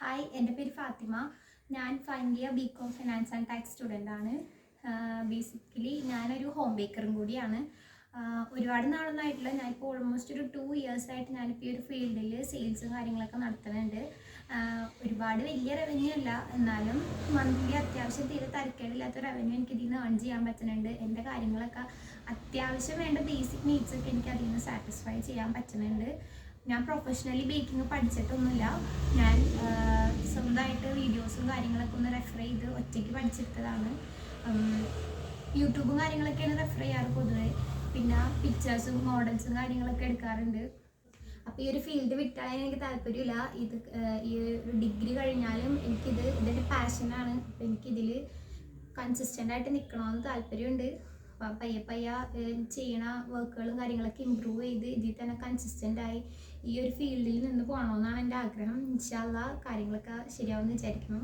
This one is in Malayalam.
ഹായ്, എൻ്റെ പേര് ഫാത്തിമ. ഞാൻ final year BCom finance and tax student ആണ്. ബേസിക്കലി ഞാനൊരു ഹോം ബേക്കറും കൂടിയാണ്. ഒരുപാട് നാളൊന്നായിട്ടില്ല, ഞാനിപ്പോൾ ഓൾമോസ്റ്റ് ഒരു 2 years ആയിട്ട് ഞാനിപ്പോൾ ഈ ഒരു ഫീൽഡിൽ സെയിൽസും കാര്യങ്ങളൊക്കെ നടത്തുന്നുണ്ട്. ഒരുപാട് വലിയ റവന്യൂ അല്ല, എന്നാലും മന്ത്ലി അത്യാവശ്യം തീരെ തരക്കേടില്ലാത്ത റവന്യൂ എനിക്ക് ഇതിൽ നിന്ന് ഏൺ ചെയ്യാൻ പറ്റുന്നുണ്ട്. എൻ്റെ കാര്യങ്ങളൊക്കെ അത്യാവശ്യം വേണ്ട ബേസിക് നീഡ്സൊക്കെ എനിക്ക് അതിൽ നിന്ന് സാറ്റിസ്ഫൈ ചെയ്യാൻ പറ്റുന്നുണ്ട്. ഞാൻ പ്രൊഫഷണലി ബേക്കിംഗ് പഠിച്ചിട്ടൊന്നുമില്ല. ഞാൻ സ്വന്തമായിട്ട് വീഡിയോസും കാര്യങ്ങളൊക്കെ ഒന്ന് റെഫർ ചെയ്ത് ഒറ്റയ്ക്ക് പഠിച്ചെടുത്തതാണ്. യൂട്യൂബും കാര്യങ്ങളൊക്കെയാണ് റെഫർ ചെയ്യാറ് പൊതുവെ. പിന്നെ പിക്ചേഴ്സും മോഡൽസും കാര്യങ്ങളൊക്കെ എടുക്കാറുണ്ട്. അപ്പോൾ ഈ ഒരു ഫീൽഡ് വിട്ടാൽ എനിക്ക് താല്പര്യമില്ല. ഈ ഒരു ഡിഗ്രി കഴിഞ്ഞാലും ഇതൊരു പാഷനാണ്. അപ്പോൾ എനിക്കിതിൽ കൺസിസ്റ്റൻ്റായിട്ട് നിൽക്കണമെന്ന് താല്പര്യമുണ്ട്. അപ്പം പയ്യെ ചെയ്യണ വർക്കുകളും കാര്യങ്ങളൊക്കെ ഇമ്പ്രൂവ് ചെയ്ത് ഇതിൽ തന്നെ കൺസിസ്റ്റൻ്റായി ഈ ഒരു ഫീൽഡിൽ നിന്ന് പോകണമെന്നാണ് എൻ്റെ ആഗ്രഹം. ഇൻഷാ അല്ലാഹ് കാര്യങ്ങളൊക്കെ ശരിയാവുമെന്ന് വിചാരിക്കുന്നു.